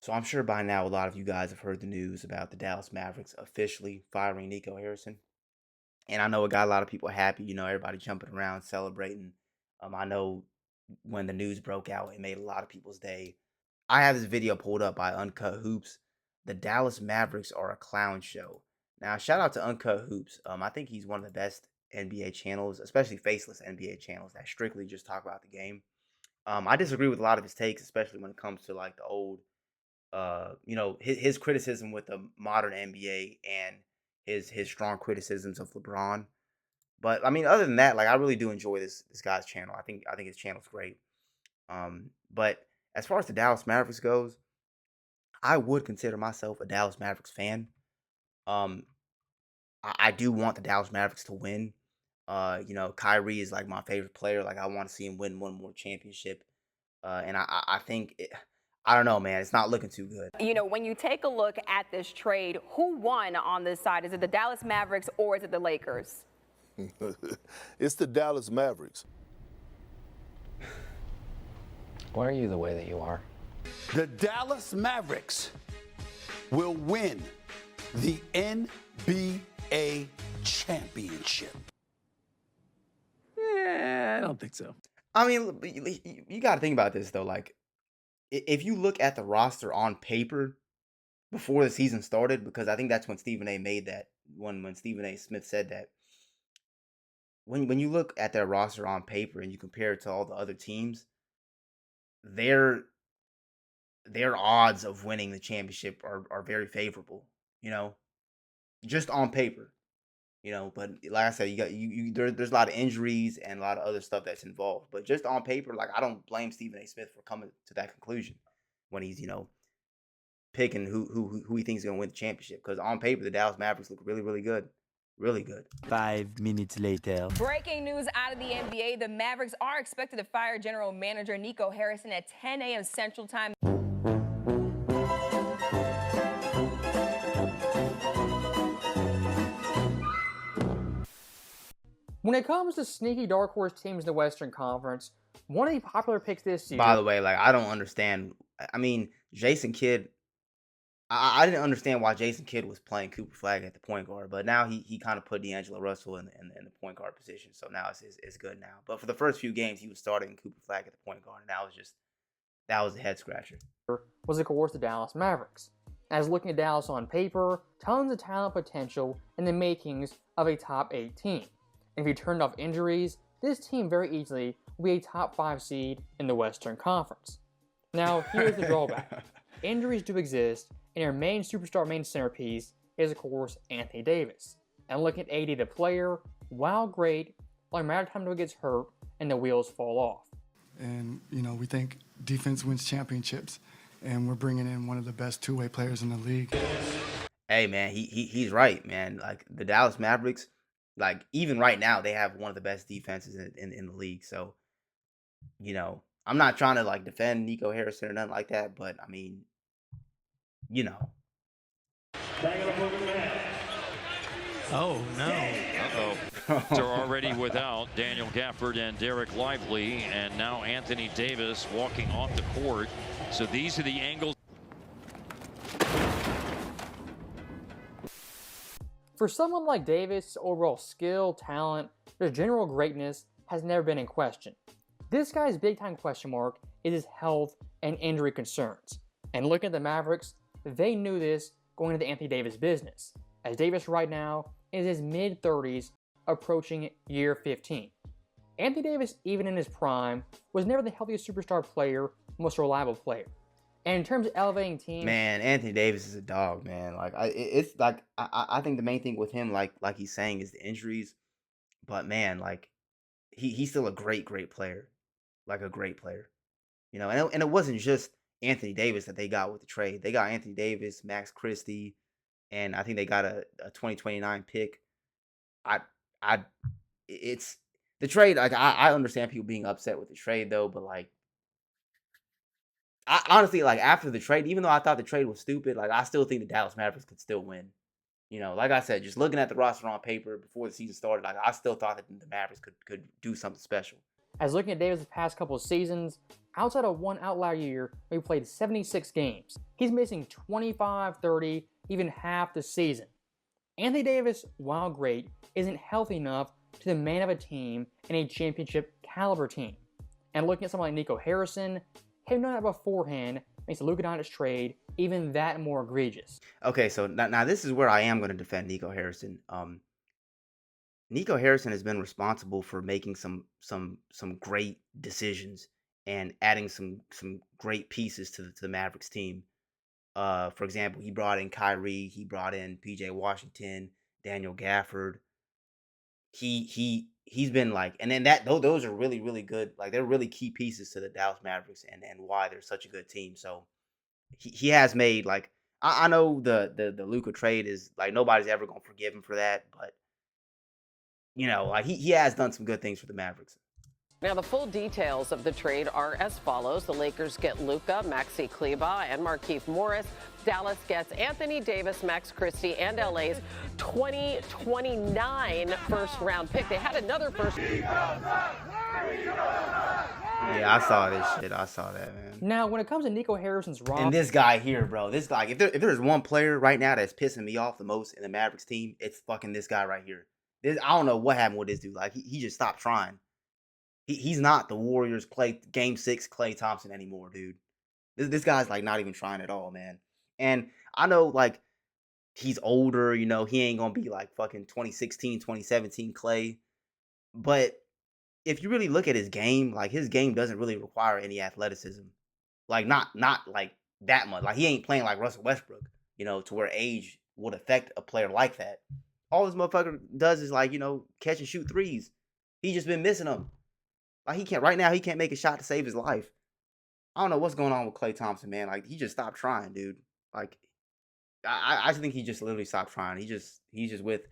So I'm sure by now a lot of you guys have heard the news about the Dallas Mavericks officially firing Nico Harrison. And I know it got a lot of people happy, everybody jumping around celebrating. I know when the news broke out, it made a lot of people's day. I have this video pulled up by Uncut Hoops. The Dallas Mavericks are a clown show. Now, shout out to Uncut Hoops. I think he's one of the best NBA channels, especially faceless NBA channels that strictly just talk about the game. I disagree with a lot of his takes, especially when it comes to like the old his criticism with the modern NBA and his strong criticisms of LeBron. But I mean, other than that, like I really do enjoy this guy's channel. I think his channel's great. But as far as the Dallas Mavericks goes, I would consider myself a Dallas Mavericks fan. Um, I do want the Dallas Mavericks to win. Kyrie is like my favorite player. Like I want to see him win one more championship. And I think I don't know, man. It's not looking too good. When you take a look at this trade, who won on this side? Is it the Dallas Mavericks or is it the Lakers? It's the Dallas Mavericks. Why are you the way that you are? The Dallas Mavericks will win the NBA championship. I don't think so. I mean, you got to think about this though. Like, if you look at the roster on paper before the season started, because I think that's when Stephen A. made that when Stephen A. Smith said that. When you look at their roster on paper and you compare it to all the other teams, their odds of winning the championship are very favorable. Just on paper. But like I said, there's a lot of injuries and a lot of other stuff that's involved. But just on paper, like I don't blame Stephen A. Smith for coming to that conclusion when he's picking who he thinks is gonna win the championship. Because on paper, the Dallas Mavericks look really really good, really good. 5 minutes later. Breaking news out of the NBA, the Mavericks are expected to fire general manager Nico Harrison at 10 a.m. Central Time. When it comes to sneaky dark horse teams in the Western Conference, one of the popular picks this year. By the way, like I don't understand. I mean, Jason Kidd. I didn't understand why Jason Kidd was playing Cooper Flag at the point guard, but now he kind of put D'Angelo Russell in the point guard position, so now it's good now. But for the first few games, he was starting Cooper Flag at the point guard, and that was a head scratcher. Was of course the Dallas Mavericks. As looking at Dallas on paper, tons of talent potential and the makings of a top 8 team. And if you turned off injuries, this team very easily will be a top 5 seed in the Western Conference. Now, here's the drawback. Injuries do exist, and your main superstar, main centerpiece is, of course, Anthony Davis. And looking at AD the player, while great, only a matter of time until he gets hurt and the wheels fall off. And, we think defense wins championships, and we're bringing in one of the best two-way players in the league. Hey, man, he's right, man. Like, the Dallas Mavericks, like, even right now, they have one of the best defenses in the league. So, I'm not trying to, like, defend Nico Harrison or nothing like that, but, I mean, Oh, no. Uh-oh. They're already without Daniel Gafford and Derek Lively, and now Anthony Davis walking off the court. So these are the angles. For someone like Davis, overall skill, talent, their general greatness has never been in question. This guy's big-time question mark is his health and injury concerns. And looking at the Mavericks, they knew this going into the Anthony Davis business, as Davis right now is his mid-30s, approaching year 15. Anthony Davis, even in his prime, was never the healthiest superstar player, most reliable player. And in terms of elevating teams, man, Anthony Davis is a dog, man. Like it's like I think the main thing with him, like he's saying, is the injuries. But man, like he's still a great player, like a great player, And it wasn't just Anthony Davis that they got with the trade. They got Anthony Davis, Max Christie, and I think they got a 2029 pick. It's the trade. Like I understand people being upset with the trade though, but like. I honestly, like, after the trade, even though I thought the trade was stupid, like, I still think the Dallas Mavericks could still win. Like I said, just looking at the roster on paper before the season started, like, I still thought that the Mavericks could do something special. As looking at Davis' past couple of seasons, outside of one outlier year, where he played 76 games, he's missing 25, 30, even half the season. Anthony Davis, while great, isn't healthy enough to the man of a team and a championship caliber team. And looking at someone like Nico Harrison, him knowing that beforehand makes the Luka Doncic trade even that more egregious. Okay, so now this is where I am going to defend Nico Harrison. Nico Harrison has been responsible for making some great decisions and adding some great pieces to the Mavericks team. For example, he brought in Kyrie, he brought in PJ Washington, Daniel Gafford. He's been like, and then those are really good. Like, they're really key pieces to the Dallas Mavericks and why they're such a good team. So he has made, like, I know the Luka trade is like nobody's ever gonna forgive him for that, but like he has done some good things for the Mavericks. Now, the full details of the trade are as follows. The Lakers get Luka, Maxi Kleber, and Markieff Morris. Dallas gets Anthony Davis, Max Christie, and LA's 2029 first-round pick. They had another first. Yeah, I saw this shit. I saw that, man. Now, when it comes to Nico Harrison's roster, And this guy here, bro. This guy, if there's one player right now that's pissing me off the most in the Mavericks team, it's fucking this guy right here. I don't know what happened with this dude. Like, he just stopped trying. He's not the Warriors Game 6 Klay Thompson anymore, dude. This guy's like not even trying at all, man. And I know, like, he's older, he ain't gonna be like fucking 2016, 2017 Klay. But if you really look at his game, like, his game doesn't really require any athleticism. Like, not like that much. Like, he ain't playing like Russell Westbrook, to where age would affect a player like that. All this motherfucker does is, like, catch and shoot threes. He just been missing them. Like, he can't make a shot to save his life. I don't know what's going on with Klay Thompson, man. Like, he just stopped trying, dude. Like, I think he just literally stopped trying. He's just with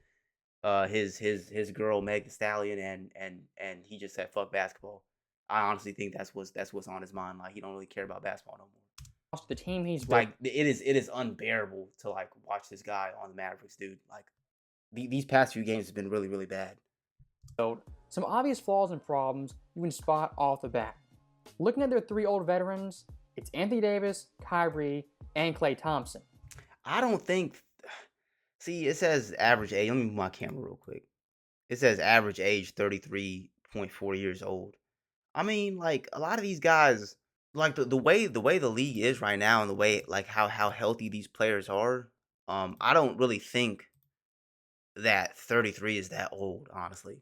his girl Meg Thee Stallion, and he just said fuck basketball. I honestly think that's what's on his mind. Like, he don't really care about basketball no more. The team he's with, like, it is unbearable to, like, watch this guy on the Mavericks, dude. Like, these past few games have been really, really bad. Some obvious flaws and problems you can spot off the bat. Looking at their three old veterans, it's Anthony Davis, Kyrie, and Klay Thompson. I don't think. See, it says average age. Let me move my camera real quick. It says average age 33.4 years old. I mean, like, a lot of these guys, like, the way the league is right now, and the way, like, how healthy these players are, I don't really think that 33 is that old, honestly.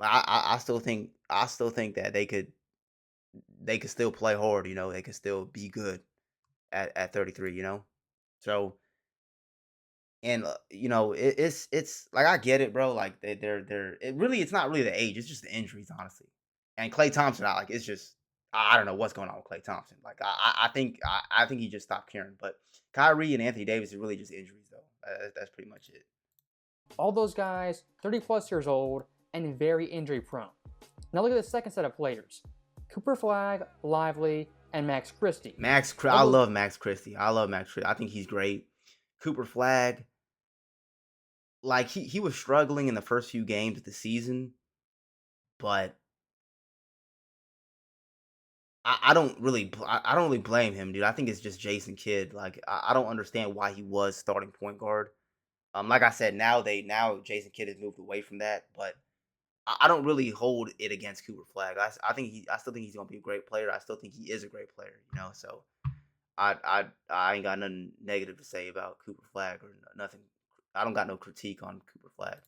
I still think that they could still play hard. They could still be good at 33. So, and it's like, I get it, bro. Like, it's not really the age. It's just the injuries, honestly. And Klay Thompson, it's just, I don't know what's going on with Klay Thompson. Like, I think he just stopped caring. But Kyrie and Anthony Davis is really just injuries, though. That's pretty much it. All those guys, 30+ years old and very injury prone. Now look at the second set of players. Cooper Flag, Lively, and Max Christie. I love Max Christie. I think he's great. Cooper Flag, like, he was struggling in the first few games of the season, but I don't really blame him, dude. I think it's just Jason Kidd. Like, I don't understand why he was starting point guard. Like I said, now Jason Kidd has moved away from that, but I don't really hold it against Cooper Flag. I still think he's gonna be a great player. I still think he is a great player. So I ain't got nothing negative to say about Cooper Flag or nothing. I don't got no critique on Cooper Flag.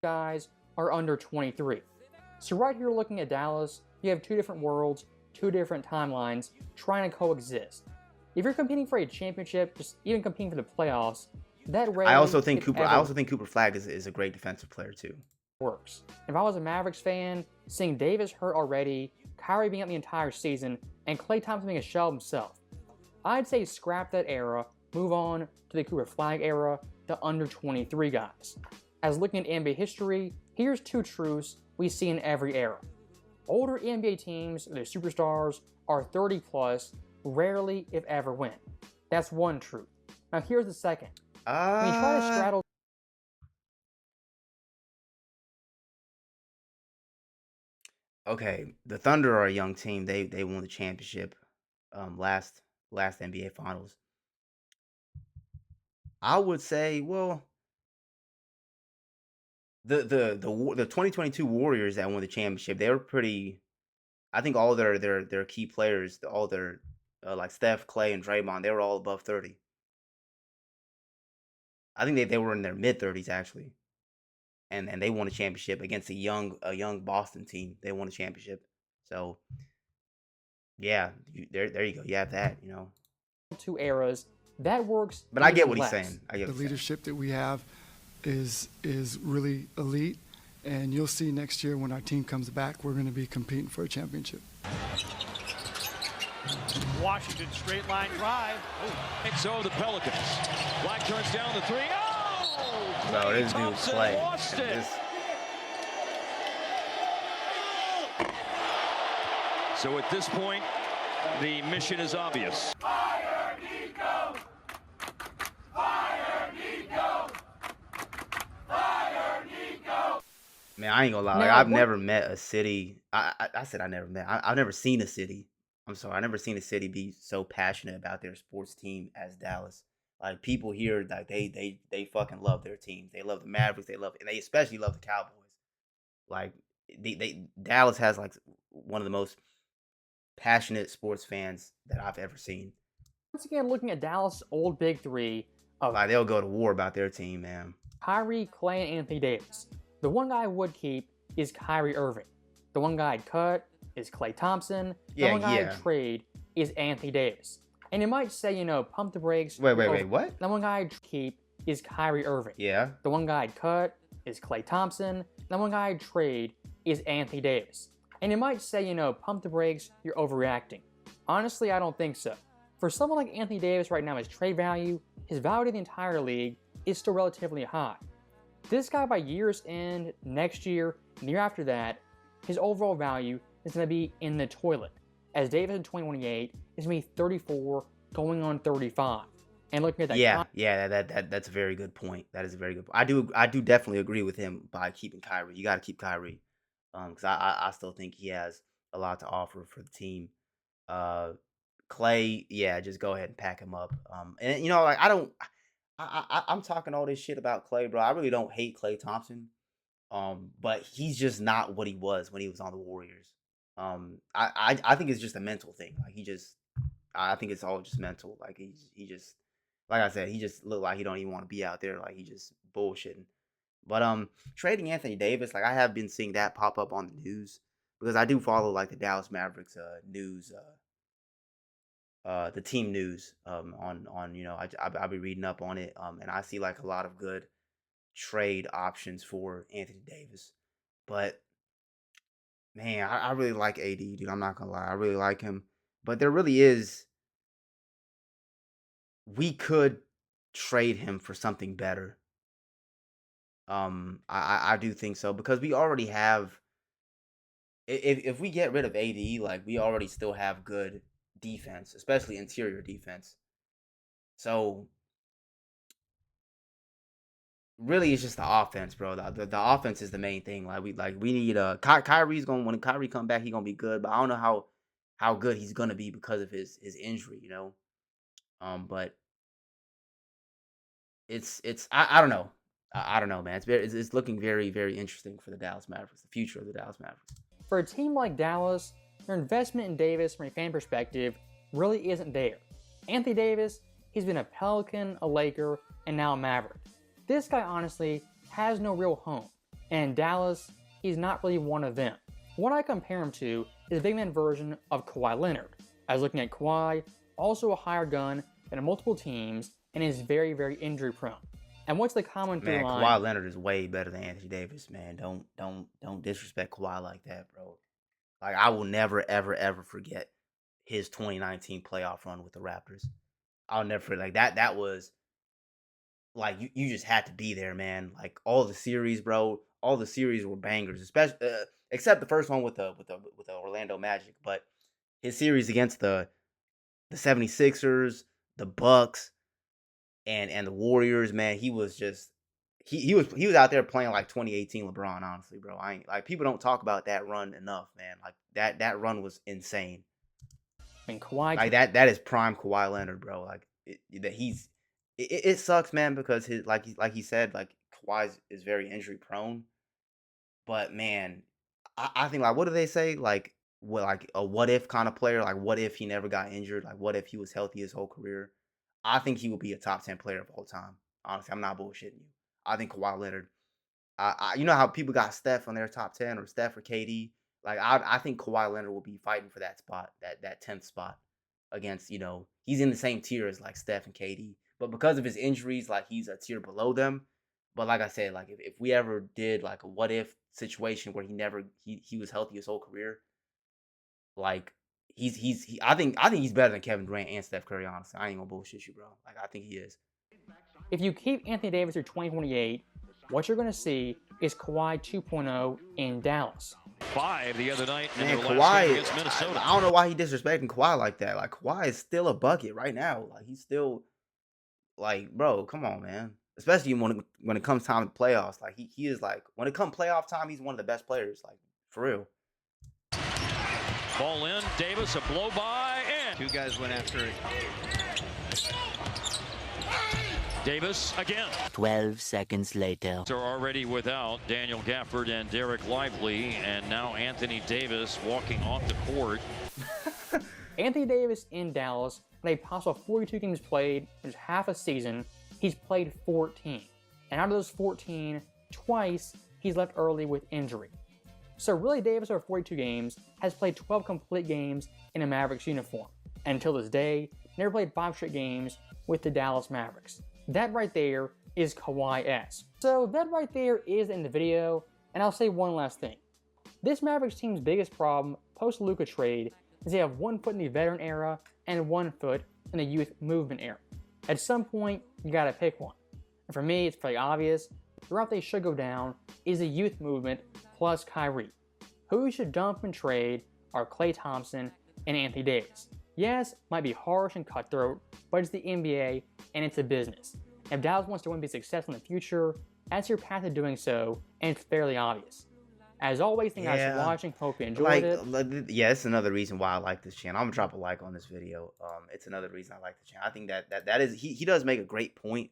Guys are under 23. So right here, looking at Dallas, you have two different worlds, two different timelines trying to coexist. If you're competing for a championship, just even competing for the playoffs, that rarely. I also think Cooper Flag is a great defensive player too. Works. If I was a Mavericks fan, seeing Davis hurt already, Kyrie being out the entire season, and Klay Thompson being a shell of himself, I'd say scrap that era, move on to the Cooper Flag era, the under 23 guys. As looking at NBA history, here's two truths we see in every era. Older NBA teams, their superstars, are 30+, rarely if ever win. That's one truth. Now here's the second. When you try to straddle Okay, the Thunder are a young team. They won the championship last NBA Finals. I would say, well, the 2022 Warriors that won the championship, they were pretty. I think all their key players, all their like Steph, Clay, and Draymond, they were all above 30. I think they were in their mid 30s actually, and they won a championship against a young Boston team. They won a championship. So yeah, there you go. You have that, you know. Two eras, that works. But I get even what he's less. saying. I get The what he's saying. leadership that we have is really elite, and you'll see next year when our team comes back, we're going to be competing for a championship. Washington straight line drive. And so the Pelicans. Black turns down the three. Oh! Bro, this dude Thompson Clay. lost it. So at this point, the mission is obvious. Fire Nico! Fire Nico! Fire Nico! Man, I ain't gonna lie. Like, Now, I've what- never met a city. I said I never met. I've never seen a city. I'm sorry. I've never seen a city be so passionate about their sports team as Dallas. Like people here, like they fucking love their teams. They love the Mavericks. And they especially love the Cowboys. Like Dallas has like one of the most passionate sports fans that I've ever seen. Once again, looking at Dallas' old big three of Like they'll go to war about their team, man. Kyrie, Clay, and Anthony Davis. The one guy I would keep is Kyrie Irving. The one guy I'd cut is Klay Thompson. The one guy I'd trade is Anthony Davis. And you might say, you know, pump the brakes. Wait, what? The one guy I'd keep is Kyrie Irving. Yeah. The one guy I'd cut is Klay Thompson. The one guy I'd trade is Anthony Davis. And you might say, you know, pump the brakes, you're overreacting. Honestly, I don't think so. For someone like Anthony Davis right now, his trade value, his value to the entire league is still relatively high. This guy by year's end, next year, and the year after that, his overall value is going to be in the toilet. As Davis in 2028 is going to be 34 going on 35. And looking at that, that's a very good point. That is a very good point. I do definitely agree with him by keeping Kyrie. You got to keep Kyrie, because I still think he has a lot to offer for the team. Clay, yeah, just go ahead and pack him up. And you know, like I'm talking all this shit about Clay, bro. I really don't hate Klay Thompson. But he's just not what he was when he was on the Warriors. I think it's just a mental thing. Like I think it's all just mental. Like he just, like I said, he just looked like he don't even want to be out there. Like he just bullshitting. But trading Anthony Davis, like I have been seeing that pop up on the news because I do follow like the Dallas Mavericks news, the team news on you know I'll be reading up on it and I see like a lot of good trade options for Anthony Davis. But man, I really like AD, dude. I'm not gonna lie, I really like him. But there really is, we could trade him for something better. I do think so because we already have. If we get rid of AD, like we already still have good defense, especially interior defense. So really, it's just the offense, bro. The offense is the main thing. Like we need Kyrie's gonna, when Kyrie come back, he gonna be good. But I don't know how good he's gonna be because of his injury, you know. But it's I don't know. I don't know, man. It's looking very, very interesting for the Dallas Mavericks, the future of the Dallas Mavericks. For a team like Dallas, their investment in Davis from a fan perspective really isn't there. Anthony Davis, he's been a Pelican, a Laker, and now a Maverick. This guy honestly has no real home, and in Dallas, he's not really one of them. What I compare him to is a big man version of Kawhi Leonard. I was looking at Kawhi, also a higher gun than multiple teams, and is very, very injury prone. And what's the common through line? Kawhi Leonard is way better than Anthony Davis, man. Don't disrespect Kawhi like that, bro. Like I will never, ever, ever forget his 2019 playoff run with the Raptors. I'll never forget. Like that was like you just had to be there, man. Like all the series, bro. All the series were bangers, especially except the first one with the Orlando Magic. But his series against the 76ers, the Bucks, and the Warriors, man, he was just he was out there playing like 2018 LeBron. Honestly, bro, I ain't like people don't talk about that run enough, man. Like that run was insane. I mean, Kawhi. Like that is prime Kawhi Leonard, bro. Like it sucks, man, because his like he said, like Kawhi is very injury prone. But man, I think like what do they say? Like what like a what if kind of player? Like what if he never got injured? Like what if he was healthy his whole career? I think he would be a top 10 player of all time. Honestly, I'm not bullshitting you. I think Kawhi Leonard. You know how people got Steph on their top 10 or Steph or KD. Like I think Kawhi Leonard will be fighting for that spot, that 10th spot against he's in the same tier as like Steph and KD, but because of his injuries, like he's a tier below them. But like I said, like if we ever did like a what if situation where he was healthy his whole career, like I think he's better than Kevin Durant and Steph Curry. Honestly, I ain't gonna bullshit you, bro. Like I think he is. If you keep Anthony Davis through 2028, what you're going to see is Kawhi 2.0 in Dallas. 5 the other night in Man, their last game against Kawhi, Minnesota. I don't know why he disrespecting Kawhi like that. Like Kawhi is still a bucket right now. Like he's still like, bro, come on, man. Especially when it comes time to playoffs. Like he is like when it comes playoff time, he's one of the best players. Like for real. Ball in, Davis, a blow by, and 2 guys went after it. Davis again. 12 seconds later. They're already without Daniel Gafford and Derek Lively, and now Anthony Davis walking off the court. Anthony Davis in Dallas, in a possible 42 games played, which is half a season, he's played 14. And out of those 14, twice he's left early with injury. So really Davis over 42 games has played 12 complete games in a Mavericks uniform. And until this day, never played 5 straight games with the Dallas Mavericks. That right there is Kawhi-esque. So that right there is in the video, and I'll say one last thing. This Mavericks team's biggest problem post-Luka trade is they have 1 foot in the veteran era and 1 foot in the youth movement era. At some point, you gotta pick one. And for me, it's pretty obvious. The route they should go down is the youth movement plus Kyrie. Who you should dump and trade are Klay Thompson and Anthony Davis. Yes, it might be harsh and cutthroat, but it's the NBA and it's a business. If Dallas wants to win and be successful in the future, that's your path to doing so, and it's fairly obvious. As always, thank you guys for watching. Hope you enjoyed it. Yeah, it's another reason why I like this channel. I'm gonna drop a like on this video. It's another reason I like the channel. I think that is he does make a great point.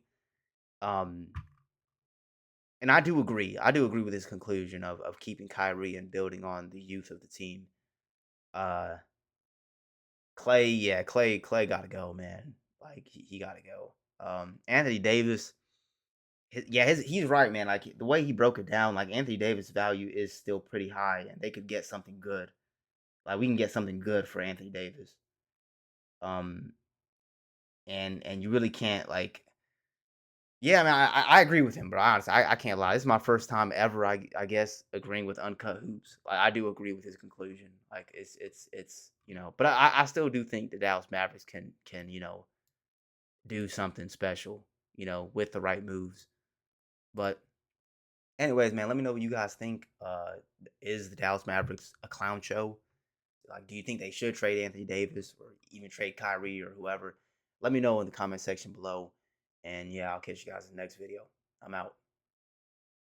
And I do agree. I do agree with his conclusion of keeping Kyrie and building on the youth of the team. Clay gotta go, man. Like he gotta go. Anthony Davis, he's right, man. Like the way he broke it down, like Anthony Davis' value is still pretty high, and they could get something good. Like we can get something good for Anthony Davis. And you really can't like. Yeah, I mean, I agree with him, bro. Honestly, I can't lie. This is my first time ever, I guess, agreeing with Uncut Hoops. Like, I do agree with his conclusion. Like, it's but I still do think the Dallas Mavericks can do something special, with the right moves. But, anyways, man, let me know what you guys think. Is the Dallas Mavericks a clown show? Like, do you think they should trade Anthony Davis or even trade Kyrie or whoever? Let me know in the comment section below. And yeah, I'll catch you guys in the next video. I'm out.